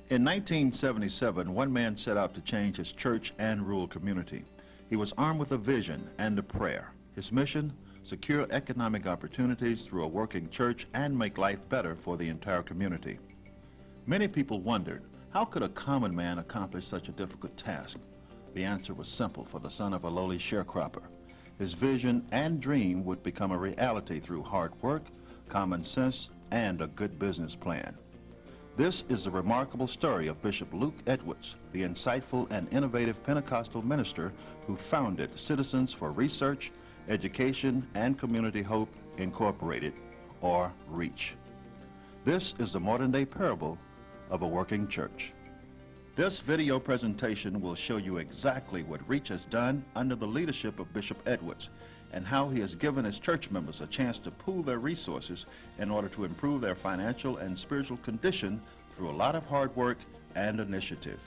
In 1977, one man set out to change his church and rural community. He was armed with a vision and a prayer. His mission? Secure economic opportunities through a working church and make life better for the entire community. Many people wondered, how could a common man accomplish such a difficult task? The answer was simple for the son of a lowly sharecropper. His vision and dream would become a reality through hard work, common sense, and a good business plan. This is a remarkable story of Bishop Luke Edwards, the insightful and innovative Pentecostal minister who founded Citizens for Research, Education, and Community Hope, Incorporated, or REACH. This is the modern-day parable of a working church. This video presentation will show you exactly what REACH has done under the leadership of Bishop Edwards and how he has given his church members a chance to pool their resources in order to improve their financial and spiritual condition through a lot of hard work and initiative.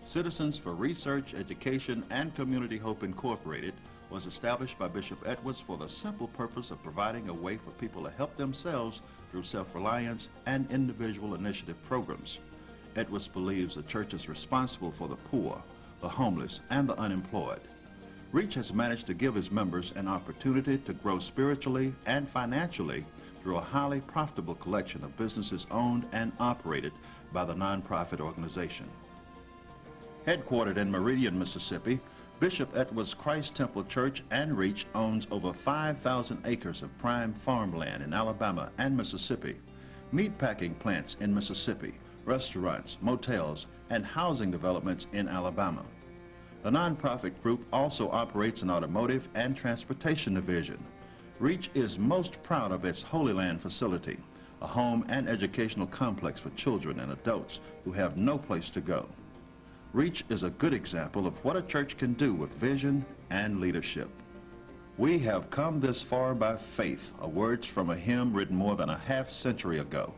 Citizens for Research, Education, and Community Hope Incorporated was established by Bishop Edwards for the simple purpose of providing a way for people to help themselves through self-reliance and individual initiative programs. Edwards believes the church is responsible for the poor, the homeless, and the unemployed. REACH has managed to give his members an opportunity to grow spiritually and financially through a highly profitable collection of businesses owned and operated by the nonprofit organization. Headquartered in Meridian, Mississippi, Bishop Edwards Christ Temple Church and REACH owns over 5,000 acres of prime farmland in Alabama and Mississippi, meatpacking plants in Mississippi, restaurants, motels, and housing developments in Alabama. The nonprofit group also operates an automotive and transportation division. REACH is most proud of its Holy Land facility, a home and educational complex for children and adults who have no place to go. REACH is a good example of what a church can do with vision and leadership. We have come this far by faith, are words from a hymn written more than a half-century ago.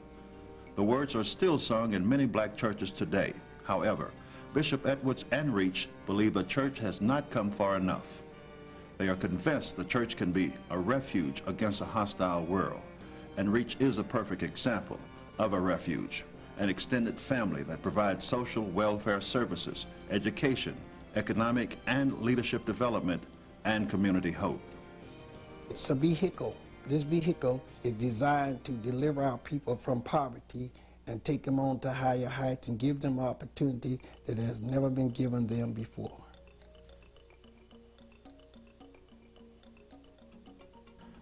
The words are still sung in many black churches today. However, Bishop Edwards and REACH believe the church has not come far enough. They are convinced the church can be a refuge against a hostile world, and REACH is a perfect example of a refuge, an extended family that provides social welfare services, education, economic and leadership development, and community hope. It's a vehicle. This vehicle is designed to deliver our people from poverty and take them on to higher heights and give them opportunity that has never been given them before.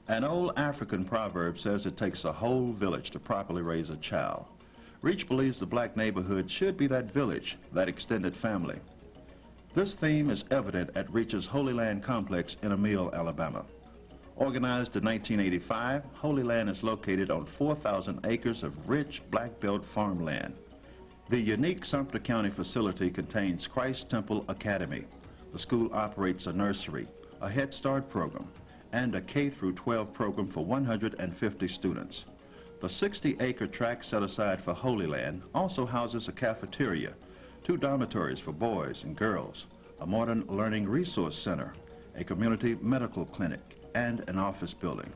An old African proverb says it takes a whole village to properly raise a child. REACH believes the black neighborhood should be that village, that extended family. This theme is evident at REACH's Holy Land complex in Emile, Alabama. Organized in 1985, Holy Land is located on 4,000 acres of rich black belt farmland. The unique Sumter County facility contains Christ Temple Academy. The school operates a nursery, a Head Start program, and a K-12 program for 150 students. The 60-acre tract set aside for Holy Land also houses a cafeteria, 2 dormitories for boys and girls, a modern learning resource center, a community medical clinic, and an office building.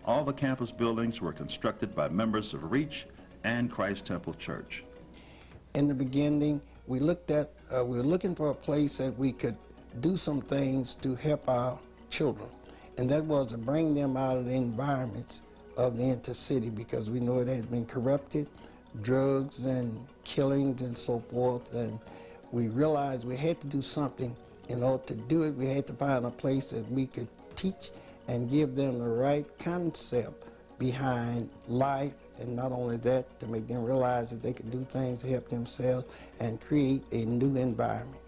All the campus buildings were constructed by members of REACH and Christ Temple Church. In the beginning, we were looking for a place that we could do some things to help our children, and that was to bring them out of the environments of the intercity, because we know it had been corrupted, drugs and killings and so forth, and we realized we had to do something. In order to do it, we had to find a place that we could teach and give them the right concept behind life, and not only that, to make them realize that they could do things to help themselves and create a new environment.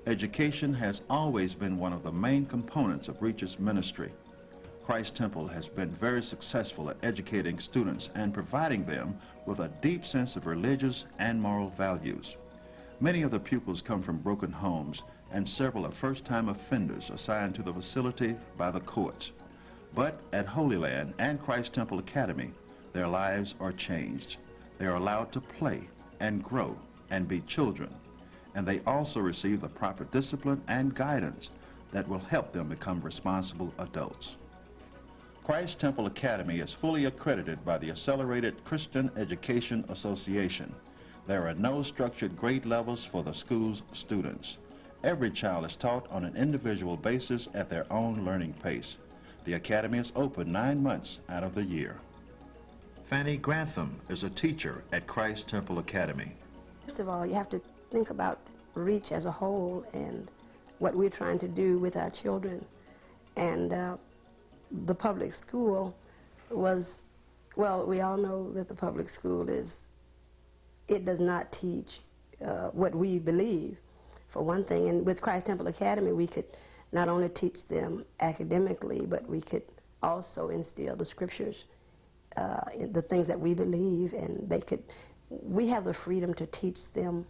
Education has always been one of the main components of REACH's ministry. Christ Temple has been very successful at educating students and providing them with a deep sense of religious and moral values. Many of the pupils come from broken homes, and several are first-time offenders assigned to the facility by the courts. But at Holy Land and Christ Temple Academy, their lives are changed. They are allowed to play and grow and be children, and they also receive the proper discipline and guidance that will help them become responsible adults. Christ Temple Academy is fully accredited by the Accelerated Christian Education Association. There are no structured grade levels for the school's students. Every child is taught on an individual basis at their own learning pace. The academy is open 9 months out of the year. Fanny Grantham is a teacher at Christ Temple Academy. First of all, you have to think about REACH as a whole and what we're trying to do with our children. And the public school was, well, we all know that the public school it does not teach what we believe, for one thing. And with Christ Temple Academy, we could not only teach them academically, but we could also instill the scriptures, the things that we believe, and we have the freedom to teach them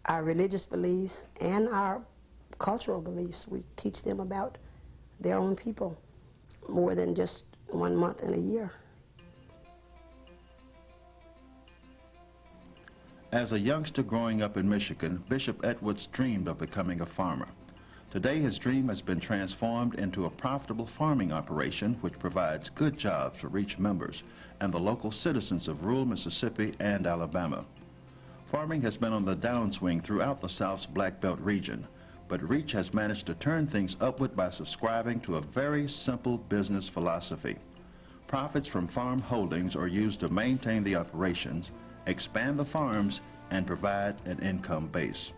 our religious beliefs and our cultural beliefs. We teach them about their own people more than just 1 month in a year. As a youngster growing up in Michigan, Bishop Edwards dreamed of becoming a farmer. Today, his dream has been transformed into a profitable farming operation which provides good jobs for REACH members and the local citizens of rural Mississippi and Alabama. Farming has been on the downswing throughout the South's Black Belt region, but REACH has managed to turn things upward by subscribing to a very simple business philosophy. Profits from farm holdings are used to maintain the operations, expand the farms, and provide an income base.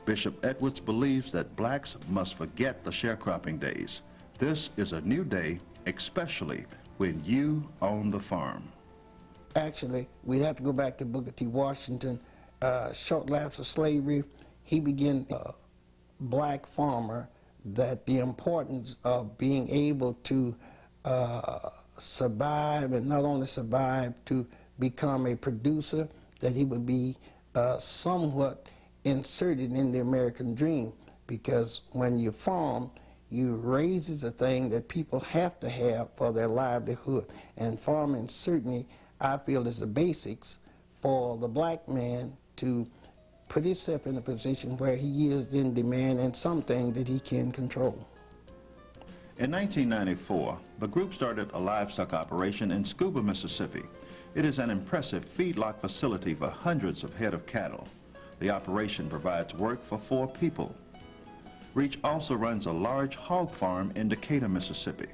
Bishop Edwards believes that blacks must forget the sharecropping days. This is a new day, especially when you own the farm. Actually, we have to go back to Booker T. Washington. Short lapse of slavery, he began a black farmer, that the importance of being able to survive, and not only survive, to become a producer, that he would be somewhat inserted in the American dream, because when you farm, you raise a thing that people have to have for their livelihood. And farming certainly, I feel, is the basics for the black man to put himself in a position where he is in demand and something that he can control. In 1994, the group started a livestock operation in Scooba, Mississippi. It is an impressive feedlot facility for hundreds of head of cattle. The operation provides work for 4 people. REACH also runs a large hog farm in Decatur, Mississippi.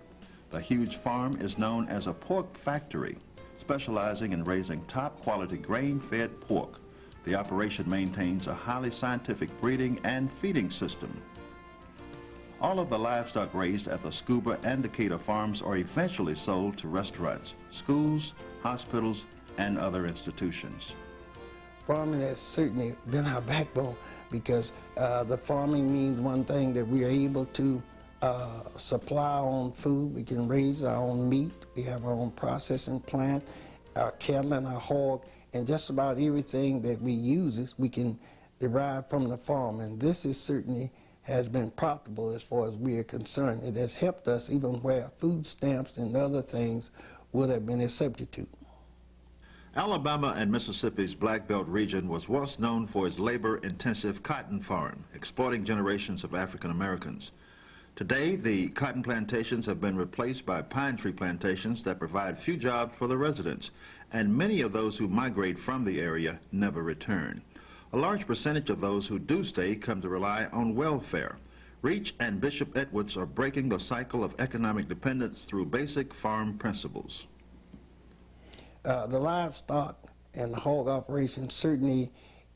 The huge farm is known as a pork factory, specializing in raising top-quality grain-fed pork. The operation maintains a highly scientific breeding and feeding system. All of the livestock raised at the Scooba and Decatur farms are eventually sold to restaurants, schools, hospitals, and other institutions. Farming has certainly been our backbone, because the farming means one thing, that we are able to supply our own food. We can raise our own meat. We have our own processing plant, our cattle and our hog, and just about everything that we use, we can derive from the farm. And this is certainly has been profitable as far as we are concerned. It has helped us even where food stamps and other things would have been a substitute. Alabama and Mississippi's Black Belt region was once known for its labor-intensive cotton farm, exploiting generations of African Americans. Today, the cotton plantations have been replaced by pine tree plantations that provide few jobs for the residents, and many of those who migrate from the area never return. A large percentage of those who do stay come to rely on welfare. REACH and Bishop Edwards are breaking the cycle of economic dependence through basic farm principles. The livestock and the hog operation certainly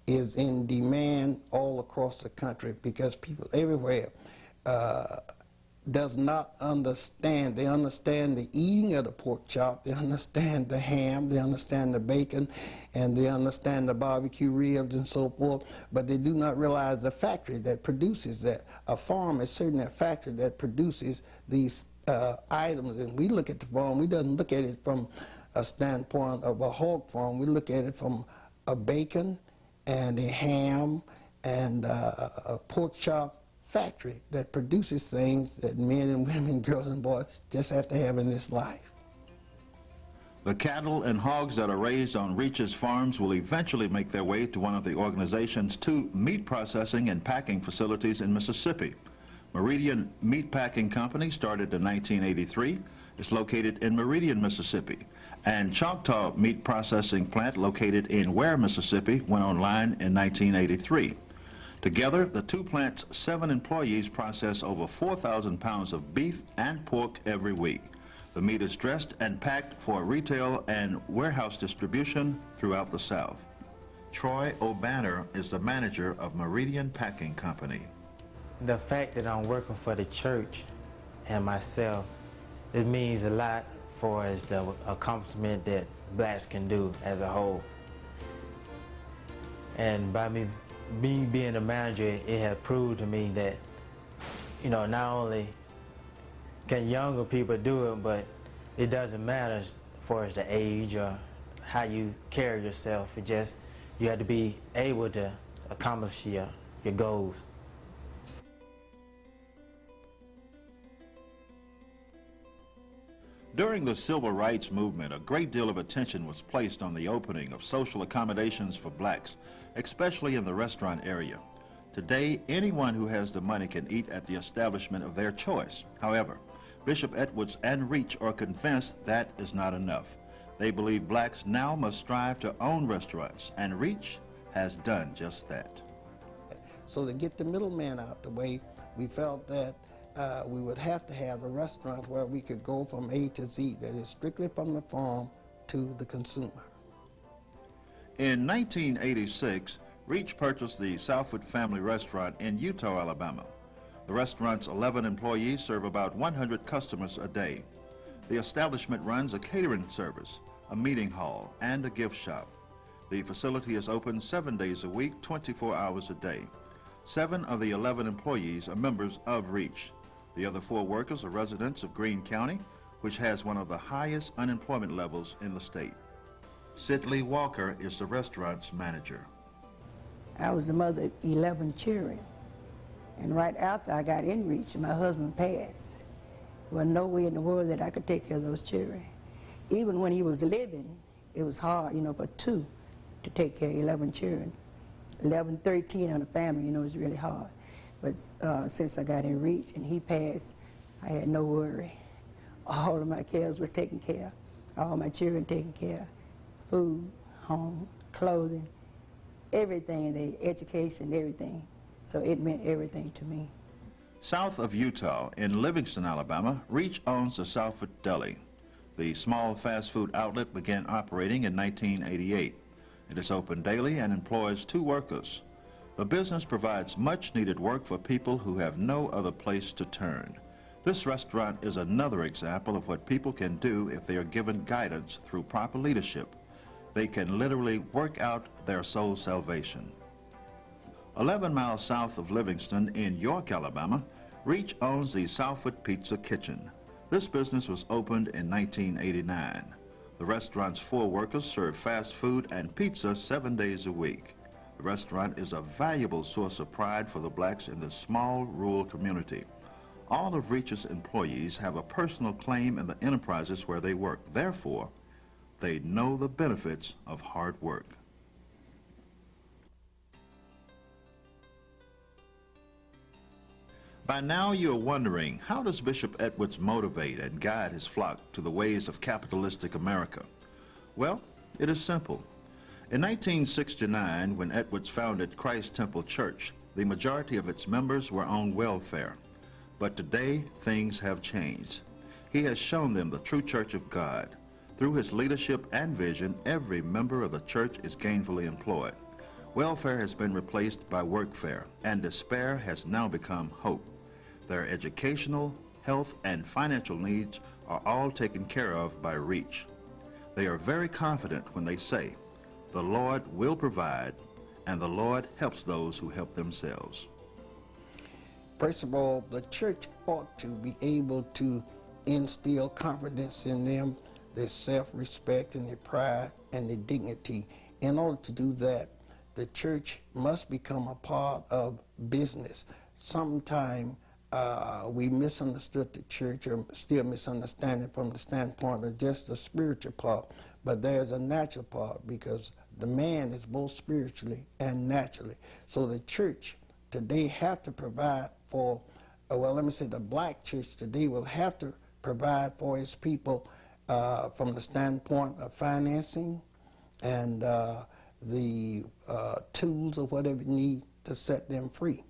is in demand all across the country, because people everywhere does not understand. They understand the eating of the pork chop, they understand the ham, they understand the bacon, and they understand the barbecue ribs and so forth, but they do not realize the factory that produces that. A farm is certainly a factory that produces these items, and we look at the farm, we don't look at it from a standpoint of a hog farm. We look at it from a bacon and a ham and a pork chop factory that produces things that men and women, girls and boys just have to have in this life. The cattle and hogs that are raised on REACH's farms will eventually make their way to one of the organization's 2 meat processing and packing facilities in Mississippi. Meridian Meat Packing Company, started in 1983, is located in Meridian, Mississippi, And Choctaw Meat Processing Plant, located in Ware, Mississippi, went online in 1983. Together, the two plants' 7 employees process over 4,000 pounds of beef and pork every week. The meat is dressed and packed for retail and warehouse distribution throughout the South. Troy O'Banner is the manager of Meridian Packing Company. The fact that I'm working for the church and myself, it means a lot for us the accomplishment that blacks can do as a whole. And by me being a manager, it has proved to me that, you know, not only can younger people do it, but it doesn't matter as far as the age or how you carry yourself. It just, you have to be able to accomplish your goals. During the Civil Rights Movement, a great deal of attention was placed on the opening of social accommodations for blacks, especially in the restaurant area. Today, anyone who has the money can eat at the establishment of their choice. However, Bishop Edwards and Reach are convinced that is not enough. They believe blacks now must strive to own restaurants, and Reach has done just that. So to get the middleman out the way, we felt that we would have to have a restaurant where we could go from A to Z, that is strictly from the farm to the consumer. In 1986, Reach purchased the Southwood Family Restaurant in Utah, Alabama. The restaurant's 11 employees serve about 100 customers a day. The establishment runs a catering service, a meeting hall, and a gift shop. The facility is open 7 days a week, 24 hours a day. 7 of the 11 employees are members of Reach. The other 4 workers are residents of Greene County, which has one of the highest unemployment levels in the state. Sidley Walker is the restaurant's manager. I was the mother of 11 children, and right after I got in Reach, my husband passed. There was no way in the world that I could take care of those children. Even when he was living, it was hard, you know, for 2 to take care of 11 children. 11, 13 on a family, you know, it was really hard. But since I got in Reach and he passed, I had no worry. All of my cares were taken care of, all my children taken care of. Food, home, clothing, everything, the education, everything. So it meant everything to me. South of Utah, in Livingston, Alabama, Reach owns the Southwood Deli. The small fast food outlet began operating in 1988. It is open daily and employs 2 workers. The business provides much-needed work for people who have no other place to turn. This restaurant is another example of what people can do if they are given guidance through proper leadership. They can literally work out their soul salvation. 11 miles south of Livingston in York, Alabama, Reach owns the Southwood Pizza Kitchen. This business was opened in 1989. The restaurant's 4 workers serve fast food and pizza 7 days a week. The restaurant is a valuable source of pride for the blacks in this small rural community. All of Reach's employees have a personal claim in the enterprises where they work. Therefore, they know the benefits of hard work. By now you're wondering, how does Bishop Edwards motivate and guide his flock to the ways of capitalistic America? Well, it is simple. In 1969, when Edwards founded Christ Temple Church, the majority of its members were on welfare. But today, things have changed. He has shown them the true church of God. Through his leadership and vision, every member of the church is gainfully employed. Welfare has been replaced by workfare, and despair has now become hope. Their educational, health, and financial needs are all taken care of by Reach. They are very confident when they say, "The Lord will provide, and the Lord helps those who help themselves." First of all, the church ought to be able to instill confidence in them, their self-respect and their pride and their dignity. In order to do that, the church must become a part of business. Sometimes we misunderstood the church, or still misunderstand it from the standpoint of just the spiritual part. But there's a natural part, because the man is both spiritually and naturally. So the church today have to provide for, well, let me say the black church today will have to provide for its people from the standpoint of financing and the tools or whatever you need to set them free.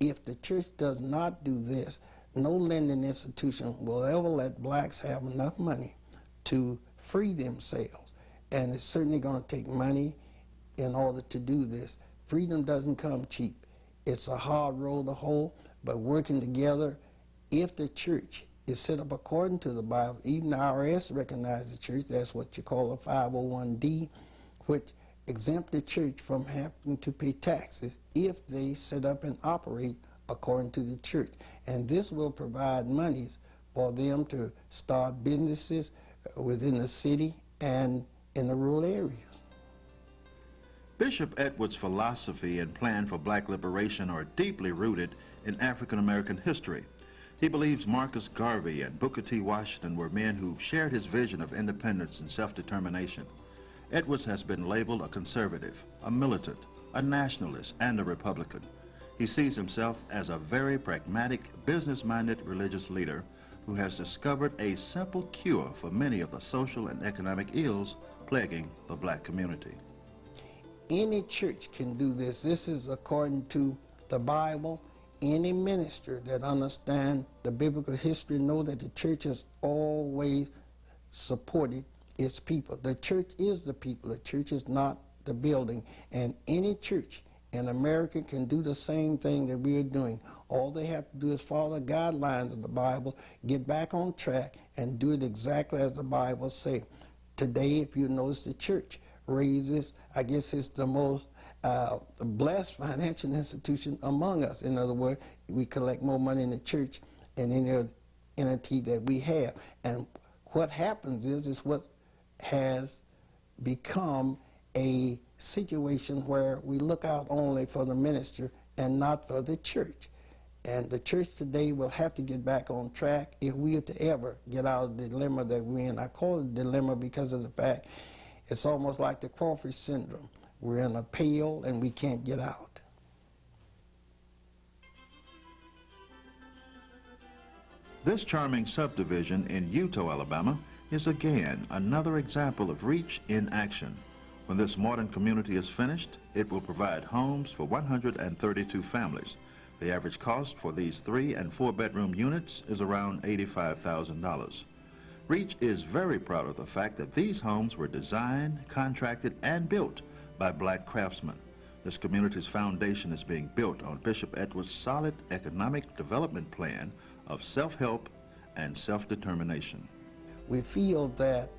If the church does not do this, no lending institution will ever let blacks have enough money to free themselves. And it's certainly going to take money in order to do this. Freedom doesn't come cheap. It's a hard road to hoe, but working together, if the church is set up according to the Bible, even the IRS recognizes the church, that's what you call a 501D, which exempt the church from having to pay taxes if they set up and operate according to the church. And this will provide monies for them to start businesses within the city and in the rural areas. Bishop Edwards' philosophy and plan for black liberation are deeply rooted in African American history. He believes Marcus Garvey and Booker T. Washington were men who shared his vision of independence and self-determination. Edwards has been labeled a conservative, a militant, a nationalist, and a Republican. He sees himself as a very pragmatic, business-minded religious leader who has discovered a simple cure for many of the social and economic ills plaguing the black community. Any church can do this. This is according to the Bible. Any minister that understands the biblical history know that the church has always supported its people. The church is the people. The church is not the building. And any church in America can do the same thing that we are doing. All they have to do is follow the guidelines of the Bible, get back on track, and do it exactly as the Bible says. Today, if you notice, the church raises, I guess it's the most blessed financial institution among us. In other words, we collect more money in the church than any other entity that we have. And what happens is what has become a situation where we look out only for the minister and not for the church. And the church today will have to get back on track if we are to ever get out of the dilemma that we're in. I call it a dilemma because of the fact it's almost like the Crawford syndrome. We're in a pail and we can't get out. This charming subdivision in Eutaw, Alabama, is again another example of reach in action. When this modern community is finished, it will provide homes for 132 families. The average cost for these 3- and 4-bedroom units is around $85,000. Reach is very proud of the fact that these homes were designed, contracted, and built by black craftsmen. This community's foundation is being built on Bishop Edwards' solid economic development plan of self-help and self-determination. We feel that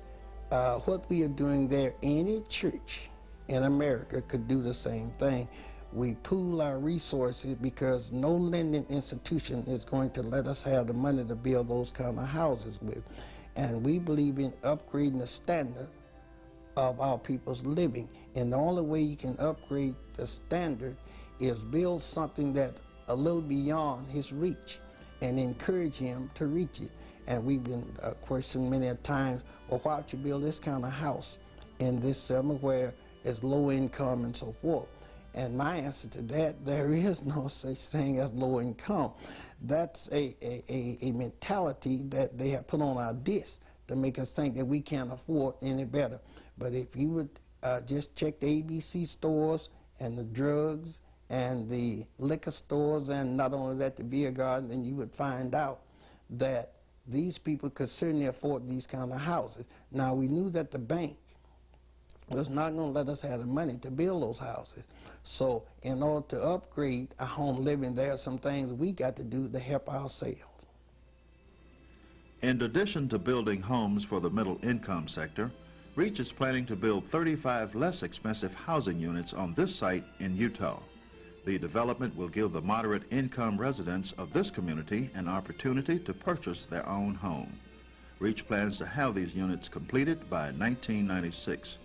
what we are doing there, any church in America could do the same thing. We pool our resources because no lending institution is going to let us have the money to build those kind of houses with. And we believe in upgrading the standard of our people's living. And the only way you can upgrade the standard is build something that's a little beyond his reach and encourage him to reach it. And we've been questioned many a times, well, why don't you build this kind of house in this settlement where it's low income and so forth? And my answer to that, there is no such thing as low income. That's a mentality that they have put on our disc to make us think that we can't afford any better. But if you would just check the ABC stores and the drugs and the liquor stores, and not only that, the beer garden, then you would find out that these people could certainly afford these kind of houses. Now, we knew that the bank was not going to let us have the money to build those houses. So in order to upgrade our home living, there are some things we got to do to help ourselves. In addition to building homes for the middle income sector, Reach is planning to build 35 less expensive housing units on this site in Eutaw. The development will give the moderate income residents of this community an opportunity to purchase their own home. Reach plans to have these units completed by 1996.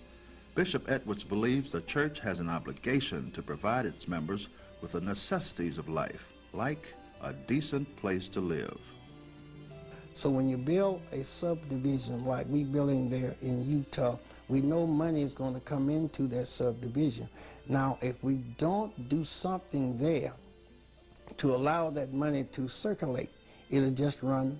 Bishop Edwards believes the church has an obligation to provide its members with the necessities of life, like a decent place to live. So when you build a subdivision like we building there in Eutaw, we know money is going to come into that subdivision. Now, if we don't do something there to allow that money to circulate, it'll just run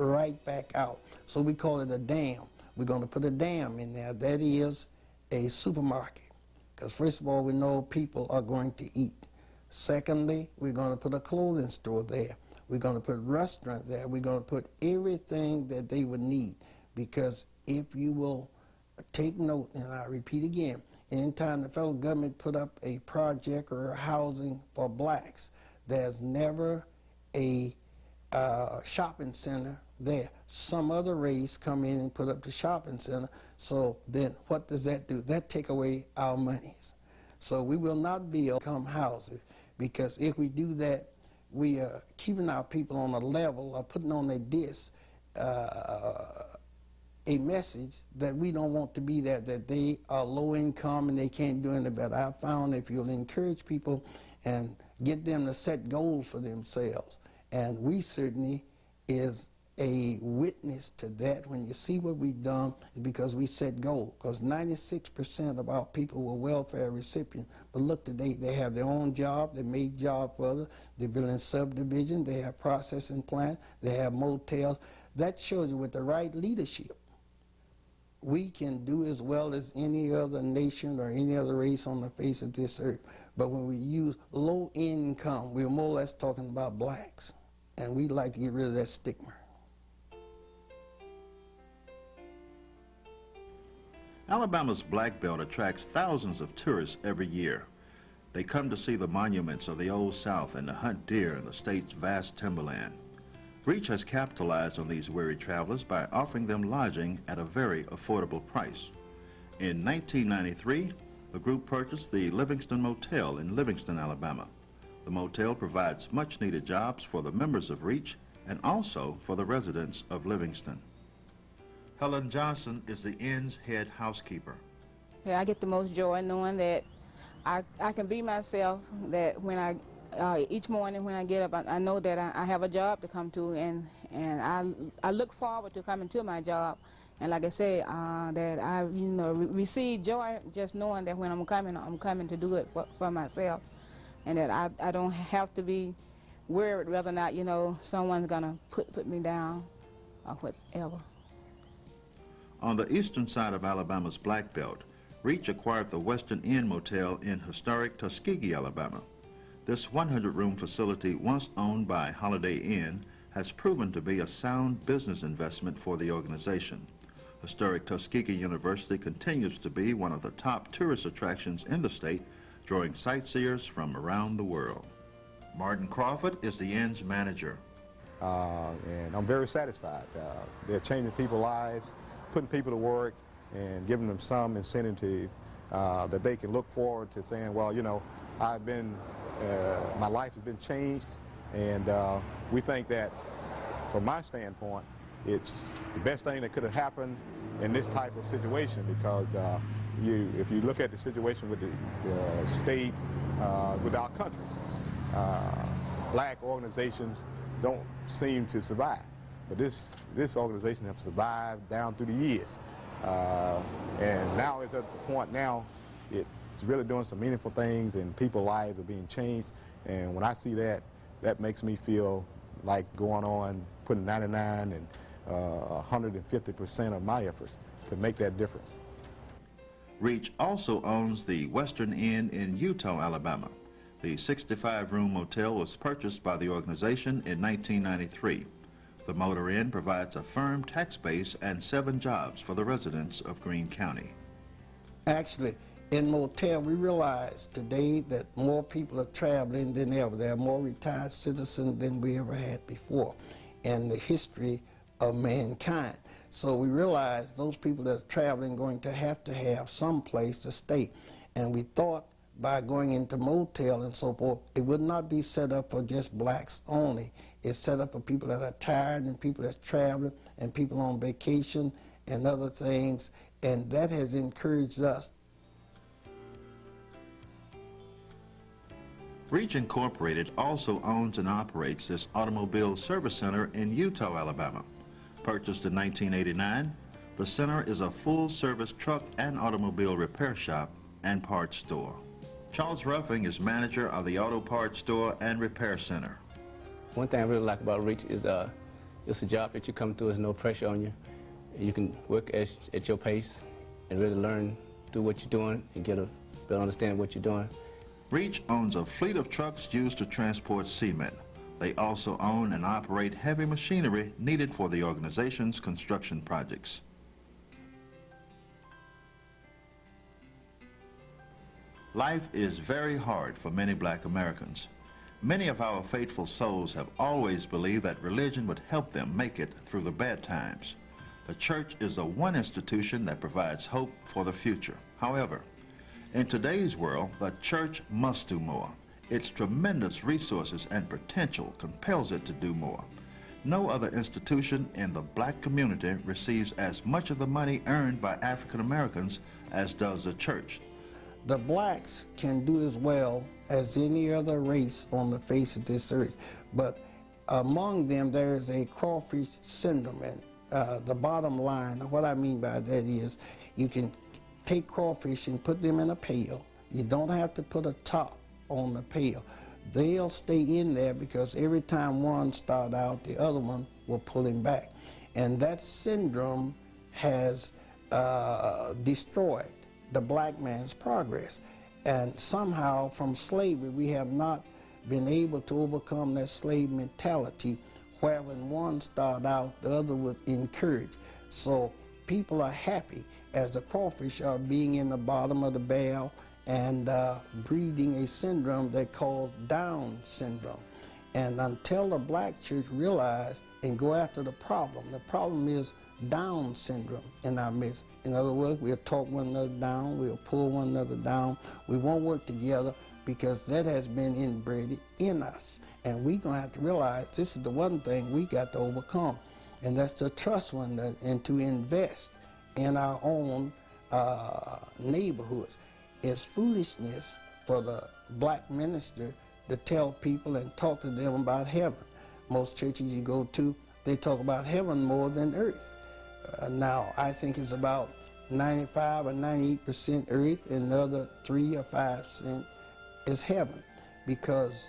right back out. So we call it a dam. We're going to put a dam in there. That is a supermarket. Because first of all, we know people are going to eat. Secondly, we're going to put a clothing store there. We're going to put a restaurant there. We're going to put everything that they would need. Because if you will take note, and I repeat again, anytime the federal government put up a project or housing for blacks, there's never a shopping center there. Some other race come in and put up the shopping center. So then what does that do? That take away our monies. So we will not build houses, because if we do that, we are keeping our people on a level or putting on a disc a message that we don't want to be that they are low income and they can't do any better. I found if you'll encourage people and get them to set goals for themselves, and we certainly is a witness to that. When you see what we've done, it's because we set goals. Because 96% of our people were welfare recipients. But look today, they have their own job, they made jobs for others, they're building subdivisions, they have processing plants, they have motels. That shows you with the right leadership, we can do as well as any other nation or any other race on the face of this earth. But when we use low income, we're more or less talking about blacks. And we'd like to get rid of that stigma. Alabama's Black Belt attracts thousands of tourists every year. They come to see the monuments of the Old South and to hunt deer in the state's vast timberland. Reach has capitalized on these weary travelers by offering them lodging at a very affordable price. In 1993, the group purchased the Livingston Motel in Livingston, Alabama. The motel provides much-needed jobs for the members of Reach and also for the residents of Livingston. Helen Johnson is the inn's head housekeeper. Yeah, I get the most joy knowing that I can be myself, that when each morning when I get up, I know that I have a job to come to, and I look forward to coming to my job. And like I say, that I receive joy just knowing that when I'm coming to do it for myself, and that I don't have to be worried whether or not someone's gonna put me down or whatever. On the eastern side of Alabama's Black Belt, Reach acquired the Western Inn Motel in historic Tuskegee, Alabama. This 100-room facility, once owned by Holiday Inn, has proven to be a sound business investment for the organization. Historic Tuskegee University continues to be one of the top tourist attractions in the state, drawing sightseers from around the world. Martin Crawford is the inn's manager. And I'm very satisfied. They're changing people's lives, putting people to work, and giving them some incentive that they can look forward to saying, well, I've been, my life has been changed, and we think that, from my standpoint, it's the best thing that could have happened in this type of situation, because if you look at the situation with the state, with our country, black organizations don't seem to survive. But this organization has survived down through the years. And now it's at the point now, it's really doing some meaningful things, and people's lives are being changed. And when I see that, that makes me feel like going on, putting 99 and 150% of my efforts to make that difference. Reach also owns the Western Inn in Utah, Alabama. The 65-room motel was purchased by the organization in 1993. The Motor Inn provides a firm tax base and 7 jobs for the residents of Greene County. Actually, in motel, we realize today that more people are traveling than ever. There are more retired citizens than we ever had before in the history of mankind. So we realize those people that are traveling are going to have some place to stay. And we thought by going into motel and so forth, it would not be set up for just blacks only. It's set up for people that are tired and people that's traveling and people on vacation and other things, and that has encouraged us. Reach Incorporated also owns and operates this automobile service center in Utah, Alabama. Purchased in 1989, the center is a full-service truck and automobile repair shop and parts store. Charles Ruffing is manager of the auto parts store and repair center. One thing I really like about Reach is It's a job that you come through. There's no pressure on you. You can work at your pace and really learn through what you're doing and better understand what you're doing. Reach owns a fleet of trucks used to transport cement. They also own and operate heavy machinery needed for the organization's construction projects. Life is very hard for many black Americans. Many of our faithful souls have always believed that religion would help them make it through the bad times. The church is the one institution that provides hope for the future. However, in today's world, the church must do more. Its tremendous resources and potential compels it to do more. No other institution in the black community receives as much of the money earned by African Americans as does the church. The blacks can do as well as any other race on the face of this earth, but among them there is a crawfish syndrome. And the bottom line, what I mean by that is, you can take crawfish and put them in a pail. You don't have to put a top on the pail. They'll stay in there because every time one starts out, the other one will pull him back. And that syndrome has destroyed the black man's progress. And somehow from slavery, we have not been able to overcome that slave mentality where when one started out, the other was encouraged. So people are happy as the crawfish are being in the bottom of the barrel and breeding a syndrome they call Down syndrome. And until the black church realize and go after the problem is Down syndrome in our midst. In other words, we'll talk one another down, we'll pull one another down, we won't work together because that has been inbred in us. And we're going to have to realize this is the one thing we got to overcome, and that's to trust one another and to invest in our own neighborhoods. It's foolishness for the black minister to tell people and talk to them about heaven. Most churches you go to, they talk about heaven more than earth. Now, I think it's about 95 or 98% earth, and the other 3 or 5% is heaven, because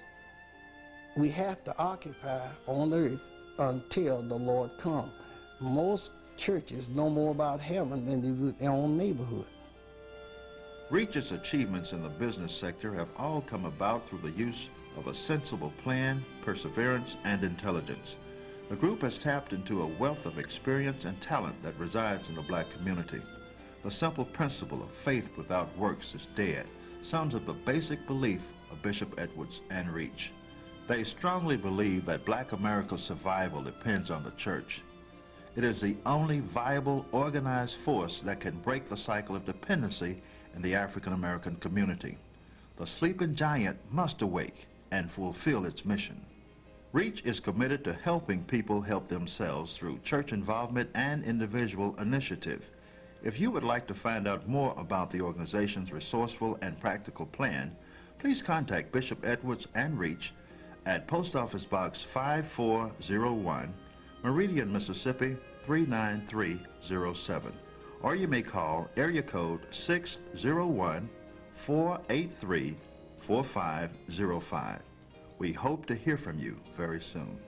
we have to occupy on earth until the Lord comes. Most churches know more about heaven than they do their own neighborhood. Reach's achievements in the business sector have all come about through the use of a sensible plan, perseverance, and intelligence. The group has tapped into a wealth of experience and talent that resides in the black community. The simple principle of faith without works is dead sums up the basic belief of Bishop Edwards and Reach. They strongly believe that black America's survival depends on the church. It is the only viable, organized force that can break the cycle of dependency in the African American community. The sleeping giant must awake and fulfill its mission. Reach is committed to helping people help themselves through church involvement and individual initiative. If you would like to find out more about the organization's resourceful and practical plan, please contact Bishop Edwards and Reach at Post Office Box 5401, Meridian, Mississippi 39307. Or you may call area code 601-483-4505. We hope to hear from you very soon.